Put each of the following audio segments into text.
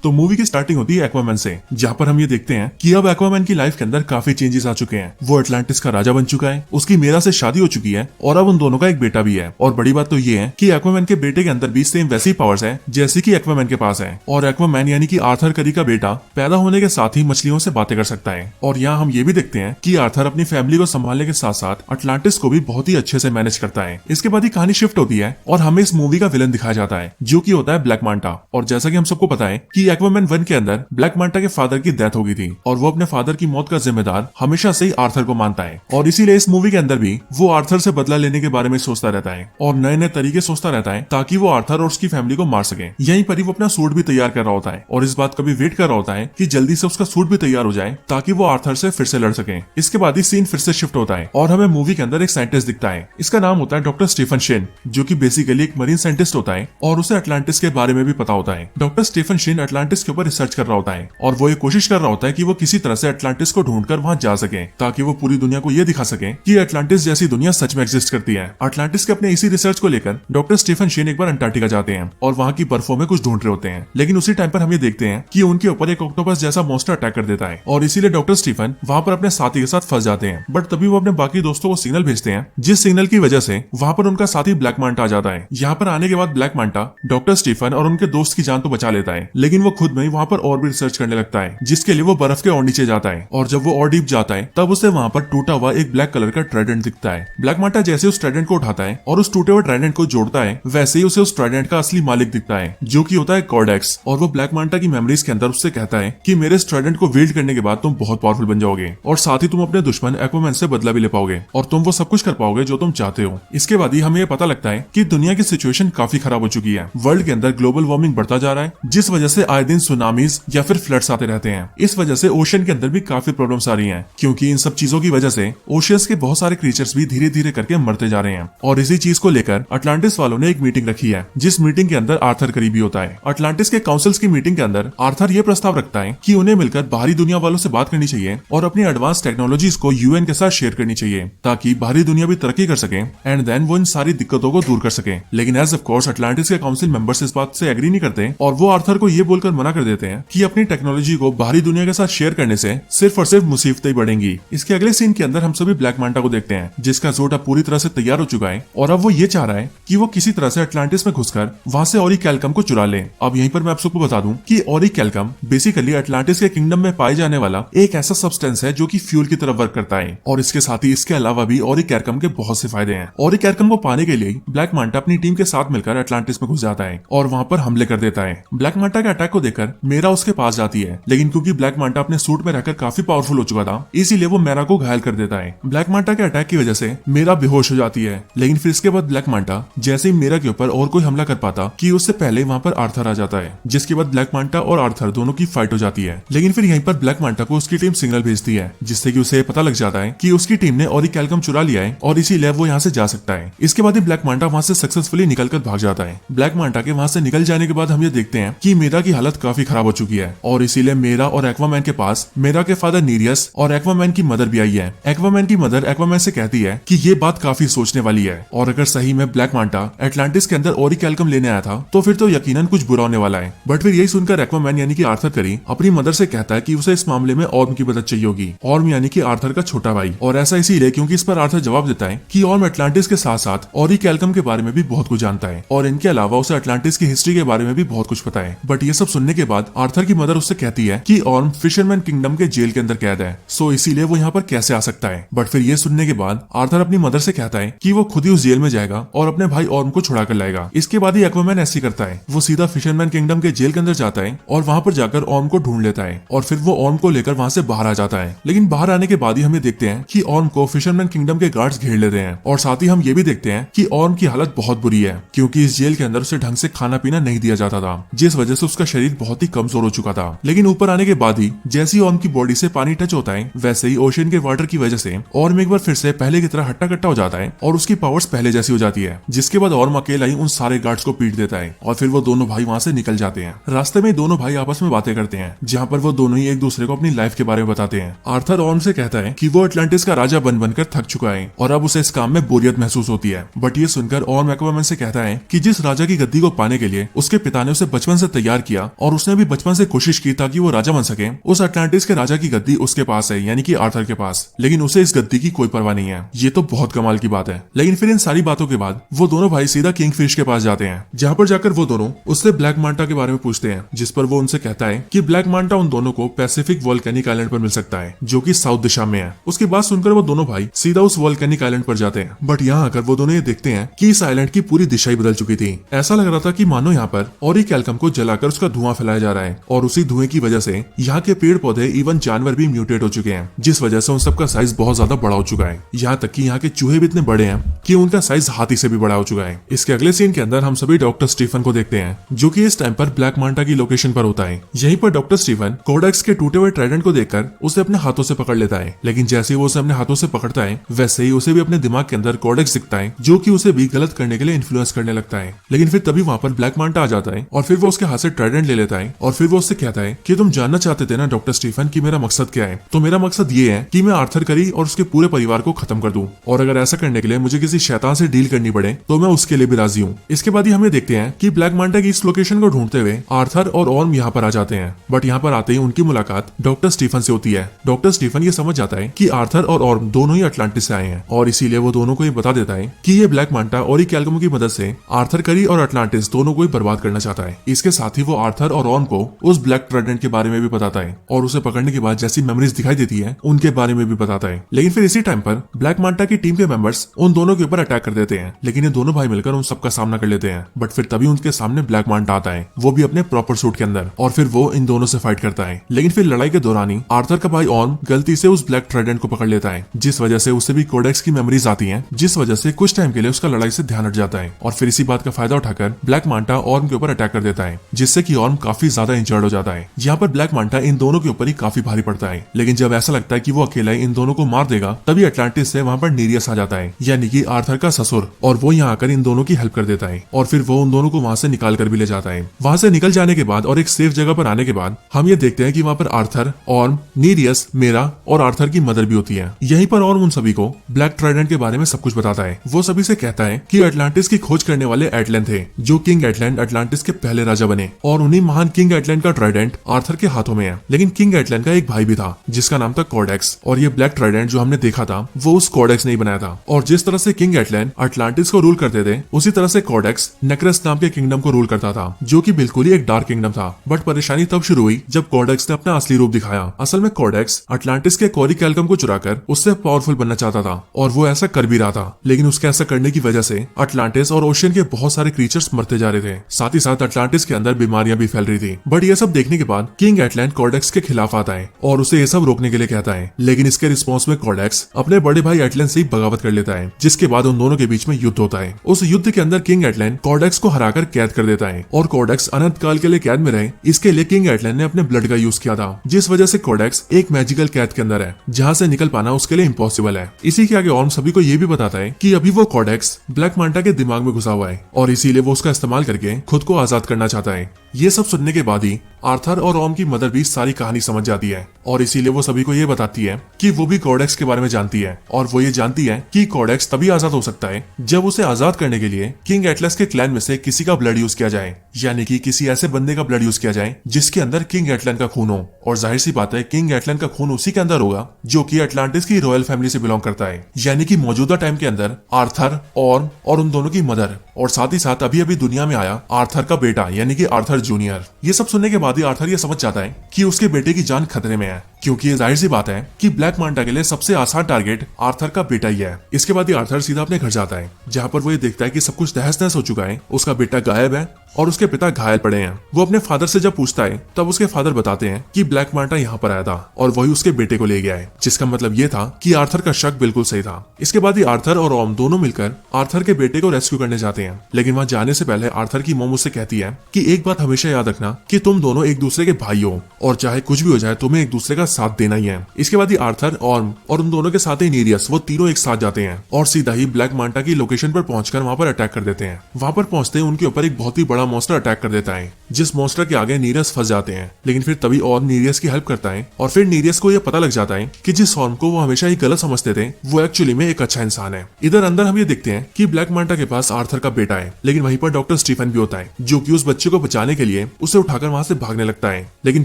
तो मूवी की स्टार्टिंग होती है एक्वामैन से, जहाँ पर हम ये देखते हैं कि अब एक्वामैन की लाइफ के अंदर काफी चेंजेस आ चुके हैं। वो अटलांटिस का राजा बन चुका है, उसकी मेरा से शादी हो चुकी है और अब उन दोनों का एक बेटा भी है। और बड़ी बात तो ये है कि एक्वामैन के बेटे के अंदर भी सेम वैसी पावर्स है जैसी कि एक्वामैन के पास है। और एक्वामैन यानी कि आर्थर करी का बेटा पैदा होने के साथ ही मछलियों से बातें कर सकता है। और यहाँ हम ये भी देखते हैं कि आर्थर अपनी फैमिली को संभालने के साथ साथ अटलांटिस को भी बहुत ही अच्छे से मैनेज करता है। इसके बाद ही कहानी शिफ्ट होती है और हमें इस मूवी का विलन दिखाया जाता है, जो कि होता है ब्लैक मांटा। और जैसा कि हम सबको पता है कि एक्वामैन 1 के अंदर ब्लैक मांटा के फादर की डेथ हो गई थी और वो अपने फादर की मौत का जिम्मेदार हमेशा से ही आर्थर को मानता है। और इसीलिए इस मूवी के अंदर भी वो आर्थर से बदला लेने के बारे में सोचता रहता है और नए नए तरीके सोचता रहता है ताकि वो आर्थर और उसकी फैमिली को मार सके। यहीं पर ही वो अपना सूट भी तैयार कर रहा होता है और इस बात का भी वेट कर रहा होता है कि जल्दी से उसका सूट भी तैयार हो जाए ताकि वो आर्थर से फिर से लड़ सके। इसके बाद ही सीन फिर से शिफ्ट होता है और हमें मूवी के अंदर एक साइंटिस्ट दिखता है। इसका नाम होता है डॉक्टर स्टीफन शेन, जो कि बेसिकली एक मरीन साइंटिस्ट होता है और उसे अटलांटिस के बारे में भी पता होता है। डॉक्टर स्टीफन शेन अटलांटिस के ऊपर रिसर्च कर रहा होता है और वो ये कोशिश कर रहा होता है कि वो किसी तरह से अटलांटिस को ढूंढकर वहां जा सके ताकि वो पूरी दुनिया को ये दिखा सके कि अटलांटिस जैसी दुनिया सच में एग्जिस्ट करती है। अटलांटिस के अपने इसी रिसर्च को लेकर डॉक्टर स्टीफन शेन एक बार अंटार्कटिका जाते हैं और वहां की बर्फों में कुछ ढूंढ रहे होते हैं, लेकिन उसी टाइम पर हम ये देखते हैं कि उनके ऊपर एक ऑक्टोपस जैसा मॉन्स्टर अटैक कर देता है और इसीलिए डॉक्टर स्टीफन वहां पर अपने साथी के साथ फंस जाते हैं। बट तभी वो अपने बाकी दोस्तों को सिग्नल भेजते हैं, जिस सिग्नल की वजह से वहां पर उनका साथी ब्लैक मांटा आ जाता है। यहाँ पर आने के बाद ब्लैक मांटा डॉक्टर स्टीफन और उनके दोस्त की जान तो बचा लेता है, लेकिन वो खुद में ही वहां पर और भी रिसर्च करने लगता है, जिसके लिए वो बर्फ के और नीचे जाता है। और जब वो और डीप जाता है तब उसे वहां पर टूटा हुआ एक ब्लैक कलर का ट्राइडेंट दिखता है। ब्लैक मांटा जैसे उस ट्राइडेंट को उठाता है और उस टूटे हुए ट्राइडेंट को जोड़ता है, वैसे ही उसे उस ट्राइडेंट का असली मालिक दिखता है, जो कि होता है कॉर्डेक्स। और वो ब्लैक मांटा की मेमोरीज के अंदर उससे कहता है कि मेरे इस ट्राइडेंट को विल्ड करने के बाद तुम बहुत पावरफुल बन जाओगे और साथ ही तुम अपने दुश्मन एक्वामैन से बदला भी ले पाओगे और तुम वो सब कुछ कर पाओगे जो तुम चाहते हो। इसके बाद ही हमें ये पता लगता है कि दुनिया की सिचुएशन काफी खराब हो चुकी है। वर्ल्ड के अंदर ग्लोबल वार्मिंग बढ़ता जा रहा है, जिस वजह से आए दिन सुनामीज या फिर फ्लड्स आते रहते हैं। इस वजह से ओशन के अंदर भी काफी प्रॉब्लम्स आ रही हैं, क्योंकि इन सब चीजों की वजह से ओशियंस के बहुत सारे क्रीचर्स भी धीरे धीरे करके मरते जा रहे हैं। और इसी चीज को लेकर अटलांटिस वालों ने एक मीटिंग रखी है, जिस मीटिंग के अंदर आर्थर करीबी होता है। अटलांटिस के काउंसिल्स की मीटिंग के अंदर आर्थर ये प्रस्ताव रखता है कि उन्हें मिलकर बाहरी दुनिया वालों से बात करनी चाहिए और अपनी एडवांस टेक्नोलॉजीज को यूएन के साथ शेयर करनी चाहिए, ताकि बाहरी दुनिया भी तरक्की कर सके एंड देन वो इन सारी दिक्कतों को दूर कर सके। लेकिन एज ऑफ कोर्स अटलांटिस के काउंसिल मेंबर्स इस बात से एग्री नहीं करते और वो आर्थर को ये बोलकर मना कर देते हैं कि अपनी टेक्नोलॉजी को बाहरी दुनिया के साथ शेयर करने से सिर्फ और सिर्फ मुसीबतें बढ़ेंगी। इसके अगले सीन के अंदर हम सभी ब्लैक मांटा को देखते हैं, जिसका सूट अब पूरी तरह से तैयार हो चुका है और अब वो ये चाह रहा है कि वो किसी तरह से अटलांटिस में घुसकर वहां से ऑरी कैल्कम को चुरा ले। अब यहीं पर मैं आप सबको बता दूं कि ऑरी कैल्कम बेसिकली अटलांटिस के किंगडम में पाए जाने वाला एक ऐसा सब्सटेंस है जो कि फ्यूल की तरह वर्क करता है। और इसके साथ ही इसके अलावा भी ऑरी कैल्कम के बहुत से फायदे हैं। ऑरी कैल्कम को पाने के लिए ब्लैक मांटा अपनी टीम के साथ मिलकर अटलांटिस में घुस जाता है और वहां पर हमले कर देता है। ब्लैक मांटा के अटैक को देखकर मेरा उसके पास जाती है, लेकिन क्योंकि ब्लैक मांटा अपने सूट में रहकर काफी पावरफुल हो चुका था, इसीलिए वो मेरा को घायल कर देता है। ब्लैक मांटा के अटैक की वजह से मेरा बेहोश हो जाती है, लेकिन फिर इसके बाद ब्लैक मांटा जैसे ही मेरा के ऊपर और कोई हमला कर पाता कि उससे पहले वहां पर आर्थर आ जाता है, जिसके बाद ब्लैक मांटा और आर्थर दोनों की फाइट हो जाती है। लेकिन फिर यहीं पर ब्लैक मांटा को उसकी टीम सिग्नल भेजती है, जिससे कि उसे पता लग जाता है कि उसकी टीम ने ऑरी कैल्कम चुरा लिया है और इसीलिए वो यहाँ से जा सकता है। इसके बाद ही ब्लैक मांटा वहां से सक्सेसफुली निकलकर भाग जाता है। ब्लैक मांटा के वहां से निकल जाने के बाद हम ये देखते हैं कि मेरा की हालत काफी खराब हो चुकी है और इसीलिए मेरा और एक्वामैन के पास मेरा के फादर नीरियस और एक्वामैन की मदर भी आई है। एक्वामैन की मदर एक्वामैन से कहती है कि ये बात काफी सोचने वाली है और अगर सही में ब्लैक मांटा अटलांटिस के अंदर ऑरी कैल्कम लेने आया था तो फिर तो यकीनन कुछ बुरा होने वाला है। बट फिर यही सुनकर एक्वामैन यानी कि आर्थर करी अपनी मदर से कहता है कि उसे इस मामले में ऑर्म की मदद चाहिए होगी। ऑर्म यानी कि आर्थर का छोटा भाई, और ऐसा इसीलिए क्योंकि इस पर आर्थर जवाब देता है कि ऑर्म अटलांटिस के साथ साथ ऑरी कैल्कम के बारे में भी बहुत कुछ जानता है और इनके अलावा उसे अटलांटिस की हिस्ट्री के बारे में भी बहुत कुछ पता है। बट ये सब सुनने के बाद आर्थर की मदर उससे कहती है कि ऑर्म फिशरमैन किंगडम के जेल के अंदर कैद है, सो इसीलिए वो यहाँ पर कैसे आ सकता है। बट फिर ये सुनने के बाद आर्थर अपनी मदर से कहता है कि वो खुद ही उस जेल में जाएगा और अपने भाई ऑर्म को छुड़ा कर लाएगा। इसके बाद ही एक्वामैन ऐसी करता है, वो सीधा फिशरमैन किंगडम के जेल के अंदर जाता है और वहां पर जाकर ऑर्म को ढूंढ लेता है और फिर वो ऑर्म को लेकर वहां से बाहर आ जाता है। लेकिन बाहर आने के बाद ही हमें देखते हैं कि ऑर्म को फिशरमैन किंगडम के गार्ड्स घेर लेते हैं और साथ ही हम ये भी देखते हैं कि ऑर्म की हालत बहुत बुरी है, क्योंकि इस जेल के अंदर उसे ढंग से खाना पीना नहीं दिया जाता था, जिस वजह से उसका शरीर बहुत ही कमजोर हो चुका था। लेकिन ऊपर आने के बाद ही जैसे ही ऑर्म की बॉडी से पानी टच होता है, वैसे ही ओशन के वाटर की वजह से ऑर्म एक बार फिर से पहले की तरह हट्टा कट्टा हो जाता है और उसकी पावर्स पहले जैसी हो जाती है, जिसके बाद ऑर्म अकेला ही उन सारे गार्ड्स को पीट देता है और फिर वो दोनों भाई वहां से निकल जाते हैं। रास्ते में दोनों भाई आपस में बातें करते हैं, जहाँ पर वो दोनों ही एक दूसरे को अपनी लाइफ के बारे में बताते हैं। आर्थर ऑर्म से कहता है कि वो अटलांटिस का राजा बन बनकर थक चुका है और अब उसे इस काम में बोरियत महसूस होती है। बट ये सुनकर ऑर्म एक्वामैन से कहता है कि जिस राजा की गद्दी को पाने के लिए उसके पिता ने उसे बचपन से तैयार किया, गया और उसने भी बचपन से कोशिश की ताकि वो राजा बन सके। उस अटलांटिस के राजा की गद्दी उसके पास है, यानी कि आर्थर के पास, लेकिन उसे इस गद्दी की कोई परवाह नहीं है। ये तो बहुत कमाल की बात है। लेकिन फिर इन सारी बातों के बाद वो दोनों भाई सीधा किंगफिश के पास जाते हैं, जहाँ पर जाकर वो दोनों उससे ब्लैक मांटा के बारे में पूछते हैं, जिस पर वो उनसे कहता है कि ब्लैक मांटा उन दोनों को पैसिफिक वोल्केनिक आइलैंड पर मिल सकता है, जो कि साउथ दिशा में है। उसकी बात सुनकर वो दोनों भाई सीधा उस वोल्केनिक आइलैंड पर जाते हैं, बट यहाँ आकर वो दोनों ये देखते हैं कि इस आइलैंड की पूरी दिशा ही बदल चुकी थी। ऐसा लग रहा था कि मानो यहाँ पर ऑरिकैल्कम को जलाकर उसका धुआं फैलाया जा रहा है, और उसी धुएं की वजह से यहाँ के पेड़ पौधे इवन जानवर भी म्यूटेट हो चुके हैं, जिस वजह से उन सबका साइज बहुत ज्यादा बड़ा हो चुका है। यहाँ तक कि यहाँ के चूहे भी इतने बड़े हैं कि उनका साइज हाथी से भी बड़ा हो चुका है। इसके अगले सीन के अंदर हम सभी डॉक्टर स्टीफन को देखते हैं, जो कि इस टाइम पर ब्लैक मांटा की लोकेशन पर होता है। यहीं पर डॉक्टर स्टीफन कोडेक्स के टूटे हुए ट्राइडेंट को देखकर उसे अपने हाथों से पकड़ लेता है, लेकिन जैसे ही वो उसे अपने हाथों से पकड़ता है वैसे ही उसे भी अपने दिमाग के अंदर कोडेक्स दिखता है, जो कि उसे भी गलत करने के लिए इन्फ्लुएंस करने लगता है। लेकिन फिर तभी वहाँ पर ब्लैक मांटा आ जाता है और फिर वो उसके हाथ से ट्राइडेंट ले लेता है, और फिर वो उससे कहता है कि तुम जानना चाहते थे ना डॉक्टर स्टीफन कि मेरा मकसद क्या है, तो मेरा मकसद ये है कि मैं आर्थर करी और उसके पूरे परिवार को खत्म कर दूं, और अगर ऐसा करने के लिए मुझे किसी शैतान से डील करनी पड़े तो मैं उसके लिए भी राजी हूँ। इसके बाद ही हमें देखते हैं कि ब्लैक मांटा की इस लोकेशन को ढूंढते हुए आर्थर और ऑर्म यहाँ पर आ जाते हैं, बट यहाँ पर आते ही उनकी मुलाकात डॉक्टर स्टीफन से होती है। डॉक्टर स्टीफन ये समझ जाता है कि आर्थर और ऑर्म दोनों ही अटलांटिस से आए हैं, और इसीलिए वो दोनों को ये बता देता है कि ये ब्लैक मांटा और कैल्कमो की मदद से आर्थर करी और अटलांटिस दोनों को ही बर्बाद करना चाहता है। इसके साथ ही वो आर्थर और ऑर्म को उस ब्लैक ट्राइडेंट के बारे में भी बताता है, और उसे पकड़ने के बाद जैसी मेमोरीज दिखाई देती है उनके बारे में भी बताता है। लेकिन फिर इसी टाइम पर ब्लैक मांटा की टीम के मेंबर्स उन दोनों के ऊपर अटैक कर देते हैं, लेकिन ये दोनों भाई मिलकर उन सबका सामना कर लेते हैं। बट फिर तभी उनके सामने ब्लैक मांटा आता है, वो भी अपने प्रॉपर सूट के अंदर, और फिर वो इन दोनों से फाइट करता है। लेकिन फिर लड़ाई के दौरान ही आर्थर का भाई ऑर्म गलती से उस ब्लैक ट्राइडेंट को पकड़ लेता है, जिस वजह से उसे भी कोडेक्स की मेमोरीज आती हैं, जिस वजह से कुछ टाइम के लिए उसका लड़ाई से ध्यान हट जाता है। और फिर इसी बात का फायदा उठाकर ब्लैक मांटा ऑर्म के ऊपर अटैक कर देता है, जिससे कि ऑर्म काफी ज्यादा इंजर्ड हो जाता है। यहाँ पर ब्लैक मांटा इन दोनों के ऊपर ही काफी भारी पड़ता है, लेकिन जब ऐसा लगता है कि वो अकेला इन दोनों को मार देगा तभी अटलांटिस से वहाँ पर नीरियस आ जाता है, यानी कि आर्थर का ससुर, और वो यहाँ आकर इन दोनों की हेल्प कर देता है, और फिर वो उन दोनों को वहाँ से निकाल कर भी ले जाता है। वहाँ से निकल जाने के बाद और एक सेफ जगह पर आने के बाद हम ये देखते हैं कि वहाँ पर आर्थर, ऑर्म, नीरियस, मेरा और आर्थर की मदर भी होती है। यहीं पर ऑर्म उन सभी को ब्लैक ट्राइडेंट के बारे में सब कुछ बताता है। वो सभी से कहता है कि अटलांटिस की खोज करने वाले एटलन थे, जो किंग एटलैंड अटलांटिस के पहले राजा बने, और उन्हीं महान किंग एटलैंड का ट्राइडेंट आर्थर के हाथों में है। लेकिन किंग एटलैंड का एक भाई भी था जिसका नाम था कोडेक्स, और ये ब्लैक ट्राइडेंट जो हमने देखा था वो उस कोडेक्स ने ही बनाया था। और जिस तरह से किंग एटलैंड अटलांटिस को रूल करते थे उसी तरह से कोडेक्स नेक्रेस नाम के किंगडम को रूल करता था, जो कि बिल्कुल ही एक डार्क किंगडम था। बट परेशानी तब शुरू हुई जब कोडेक्स ने अपना असली रूप दिखाया। असल में कोडेक्स अटलांटिस के ऑरिकैल्कम को चुराकर उससे पावरफुल बनना चाहता था, और वो ऐसा कर भी रहा था। लेकिन उसके ऐसा करने की वजह से अटलांटिस और ओशियन के बहुत सारे क्रीचर्स मरते जा रहे थे, साथ ही साथ अटलांटिस के अंदर बीमारियां भी फैल रही थी। बट ये सब देखने के बाद किंग एटलैंड कोडेक्स के खिलाफ आता है और उसे ये सब रोकने के लिए कहता है। लेकिन इसके रिस्पॉन्स में कोडेक्स अपने बड़े भाई एटलैंड से ही बगावत कर लेता है, जिसके बाद उन दोनों के बीच में युद्ध होता है। उस युद्ध के अंदर किंग एटलैंड कोडेक्स को हराकर कैद कर देता है, और कोडेक्स अनंत काल के लिए कैद में रहे इसके लिए किंग एटलैंड ने अपने ब्लड का यूज किया था, जिस वजह से कोडेक्स एक मैजिकल कैद के अंदर है जहाँ से निकल पाना उसके लिए इम्पॉसिबल है। इसी के आगे ऑर्म सभी को ये भी बताता है कि अभी वो कोडेक्स ब्लैक मांटा के दिमाग में घुसा हुआ है, और इसीलिए वो उसका इस्तेमाल करके खुद को आजाद करना चाहता है। ये सब सुनने के बाद ही आर्थर और ऑर्म की मदर भी सारी कहानी समझ जाती है, और इसीलिए वो सभी को ये बताती है कि वो भी कोडेक्स के बारे में जानती है, और वो ये जानती है कि कोडेक्स तभी आजाद हो सकता है जब उसे आजाद करने के लिए किंग एटलस के क्लैन में से किसी का ब्लड यूज किया जाए, यानी कि किसी ऐसे बंदे का ब्लड यूज किया जाए जिसके अंदर किंग एटलन का खून हो। और जाहिर सी बात है किंग एटलन का खून उसी के अंदर होगा जो कि अटलांटिस की रॉयल फैमिली से बिलोंग करता है, यानी कि मौजूदा टाइम के अंदर आर्थर, ऑर्म और उन दोनों की मदर, और साथ ही साथ अभी अभी दुनिया में आया आर्थर का बेटा यानी कि आर्थर जूनियर। ये सब सुनने के बाद ही आर्थर ये समझ जाता है कि उसके बेटे की जान खतरे में है, क्योंकि ये जाहिर सी बात है कि ब्लैक मांटा के लिए सबसे आसान टारगेट आर्थर का बेटा ही है। इसके बाद ही आर्थर सीधा अपने घर जाता है, जहाँ पर वो ये देखता है कि सब कुछ तहस नहस हो चुका है, उसका बेटा गायब है और उसके पिता घायल पड़े हैं। वो अपने फादर से जब पूछता है तब उसके फादर बताते हैं कि ब्लैक मांटा यहाँ पर आया था और वही उसके बेटे को ले गया है, जिसका मतलब ये था कि आर्थर का शक बिल्कुल सही था। इसके बाद ही आर्थर और ऑर्म दोनों मिलकर आर्थर के बेटे को रेस्क्यू करने जाते हैं, लेकिन वहाँ जाने से पहले आर्थर की मॉम उससे कहती है कि एक बात हमेशा याद रखना कि तुम दोनों दोनों एक दूसरे के भाई हो और चाहे कुछ भी हो जाए तुम्हें एक दूसरे का साथ देना ही है। इसके बाद ही आर्थर, ऑर्म और उन दोनों के साथ ही नीरियस, वो तीनों एक साथ जाते हैं और सीधा ही ब्लैक मांटा की लोकेशन पर पहुंचकर वहां पर अटैक कर देते हैं। वहां पर पहुंचते ही उनके ऊपर एक बहुत ही बड़ा मॉन्स्टर अटैक कर देता है, जिस मॉन्स्टर के आगे नीरियस फंस जाते हैं। लेकिन फिर तभी ऑर्म नीरियस की हेल्प करता है और फिर नीरियस को यह पता लग जाता है कि जिस ऑर्म को वो हमेशा ही गलत समझते थे वो एक्चुअली में एक अच्छा इंसान है। इधर अंदर हम ये देखते हैं कि ब्लैक मांटा के पास आर्थर का बेटा है, लेकिन वहीं पर डॉक्टर स्टीफन भी होता है जो कि उस बच्चे को बचाने के लिए उसे उठाकर वहां से भागने लगता है। लेकिन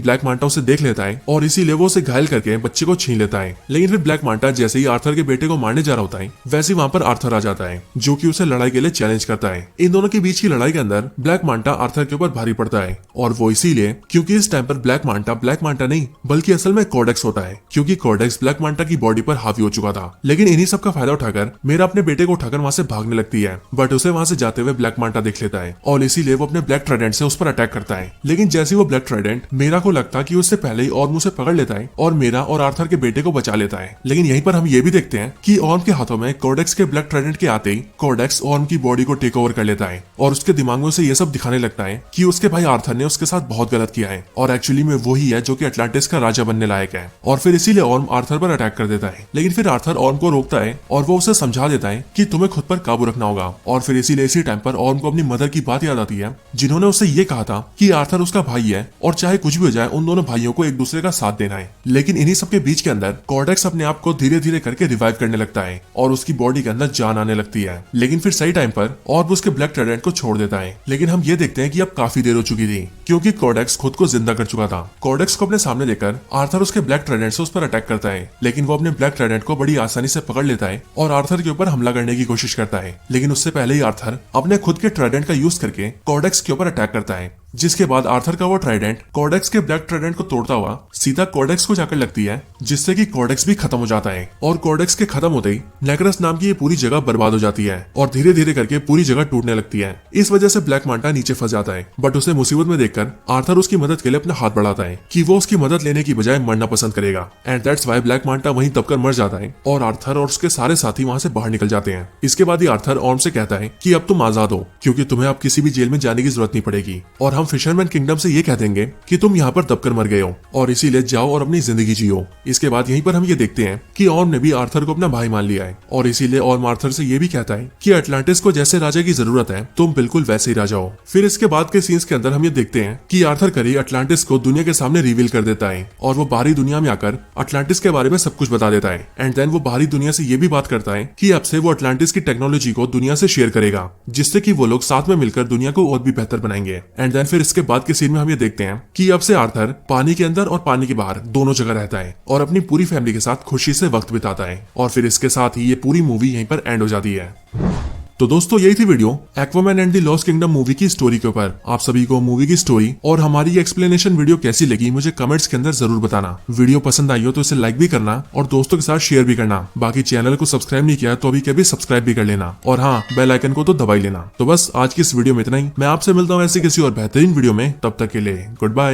ब्लैक मांटा उसे देख लेता है और इसीलिए वो उसे घायल करके बच्चे को छीन लेता है। लेकिन फिर ब्लैक मांटा जैसे ही आर्थर के बेटे को मारने जा रहा होता है वैसे ही वहां पर आर्थर आ जाता है जो कि उसे लड़ाई के लिए चैलेंज करता है। इन दोनों के बीच की लड़ाई के अंदर ब्लैक मांटा आर्थर के ऊपर भारी पड़ता है और वो इसीलिए क्योंकि इस टाइम पर ब्लैक मांटा नहीं बल्कि असल में कॉर्डेक्स होता है, क्योंकि कॉर्डेक्स ब्लैक मांटा की बॉडी पर हावी हो चुका था। लेकिन इन्हीं सब का फायदा उठाकर मेरा अपने बेटे को उठाकर वहां से भागने लगती है, बट उसे वहां से जाते हुए ब्लैक मांटा देख लेता है और इसीलिए वो अपने ब्लैक ट्राइडेंट से उस पर अटैक करता है। लेकिन जैसे वो ब्लैक ट्राइडेंट मेरा को लगता कि उससे पहले ही ऑर्म उसे पकड़ लेता है और मेरा और आर्थर के बेटे को बचा लेता है। लेकिन यहीं पर हम ये भी देखते हैं कि ऑर्म के हाथों में कॉर्डेक्स के ब्लैक ट्राइडेंट के आते ही कॉर्डेक्स ऑर्म की बॉडी को टेक ओवर कर लेता है और उसके दिमाग में उसे ये सब दिखाने लगता है कि उसके भाई आर्थर ने उसके साथ बहुत गलत किया है और एक्चुअली में वो ही है जो कि अटलांटिस का राजा बनने लायक है। और फिर इसीलिए ऑर्म आर्थर पर अटैक कर देता है। लेकिन फिर आर्थर ऑर्म को रोकता है और वो उसे समझा देता है कि तुम्हें खुद पर काबू रखना होगा। और फिर इसीलिए इसी टाइम पर ऑर्म को अपनी मदर की बात याद आती है जिन्होंने उससे ये कहा था कि आर्थर उसका भाई है और चाहे कुछ भी हो जाए उन दोनों भाइयों को एक दूसरे का साथ देना है। लेकिन इन्हीं सबके बीच के अंदर कॉर्डेक्स अपने आप को धीरे धीरे करके रिवाइव करने लगता है और उसकी बॉडी के अंदर जान आने लगती है। लेकिन फिर सही टाइम पर ऑर्म उसके ब्लैक ट्राइडेंट को छोड़ देता है। लेकिन हम ये देखते हैं कि अब काफी देर हो चुकी थी क्योंकि कॉर्डेक्स खुद को जिंदा कर चुका था। कॉर्डेक्स को अपने सामने लेकर आर्थर उसके ब्लैक ट्राइडेंट से उस पर अटैक करता है, लेकिन वो अपने ब्लैक ट्राइडेंट को बड़ी आसानी से पकड़ लेता है और आर्थर के ऊपर हमला करने की कोशिश करता है। लेकिन उससे पहले ही आर्थर अपने खुद के ट्राइडेंट का यूज करके कॉर्डेक्स के ऊपर अटैक करता है, जिसके बाद आर्थर का वो ट्राइडेंट कॉर्डेक्स के ब्लैक ट्राइडेंट को तोड़ता हुआ सीधा कॉर्डेक्स को जाकर लगती है, जिससे कि कॉर्डेक्स भी खत्म हो जाता है। और कॉर्डेक्स के खत्म होते ही नेक्रस नाम की ये पूरी जगह बर्बाद हो जाती है और धीरे धीरे करके पूरी जगह टूटने लगती है। इस वजह से ब्लैक मांटा नीचे फंस जाता है, बट उसे मुसीबत में देखकर आर्थर उसकी मदद के लिए अपना हाथ बढ़ाता है कि वो उसकी मदद लेने की बजाय मरना पसंद करेगा। And that's why black Manta वहीं दबकर मर जाता है और आर्थर और उसके सारे साथी वहां से बाहर निकल जाते हैं। इसके बाद ही आर्थर ऑर्म से कहता है कि अब तुम आजाद हो क्योंकि तुम्हें अब किसी भी जेल में जाने की जरूरत नहीं पड़ेगी और हम फिशरमैन किंगडम से ये कह देंगे कि तुम यहाँ पर दबकर मर गए हो और इसीलिए जाओ और अपनी जिंदगी जियो। इसके बाद यहीं पर हम ये देखते हैं कि ऑर्म ने भी आर्थर को अपना भाई मान लिया है और इसीलिए ऑर्म आर्थर से ये भी कहता है कि अटलांटिस को जैसे राजा की जरूरत है तुम बिल्कुल वैसे ही राजा हो। फिर इसके बाद के सीन्स के अंदर हम ये देखते हैं कि आर्थर करी अटलांटिस को दुनिया के सामने रिवील कर देता है और वो बाहरी दुनिया में आकर अटलांटिस के बारे में सब कुछ बता देता है। एंड देन वो बाहरी दुनिया से ये भी बात करता है कि अब से वो अटलांटिस की टेक्नोलॉजी को दुनिया से शेयर करेगा, जिससे कि वो लोग साथ में मिलकर दुनिया को और भी बेहतर बनाएंगे। एंड देन फिर इसके बाद के सीन में हम ये देखते हैं कि अब से आर्थर पानी के अंदर और पानी के बाहर दोनों जगह रहता है और अपनी पूरी फैमिली के साथ खुशी से वक्त बिताता है। और फिर इसके साथ ही ये पूरी मूवी यहीं पर एंड हो जाती है। तो दोस्तों यही थी video Aquaman and the lost kingdom movie की स्टोरी के ऊपर। आप सभी को मूवी की स्टोरी और हमारी एक्सप्लेनेशन वीडियो कैसी लगी मुझे कमेंट्स के अंदर जरूर बताना। वीडियो पसंद आई हो तो इसे लाइक भी करना और दोस्तों के साथ शेयर भी करना। बाकी चैनल को सब्सक्राइब नहीं किया तो अभी कभी सब्सक्राइब भी कर लेना और हाँ बेल आइकन को तो दबाई लेना। तो बस आज की इस वीडियो में इतना ही। मैं आपसे मिलता हूँ ऐसी किसी और बेहतरीन वीडियो में, तब तक के लिए गुड बाय।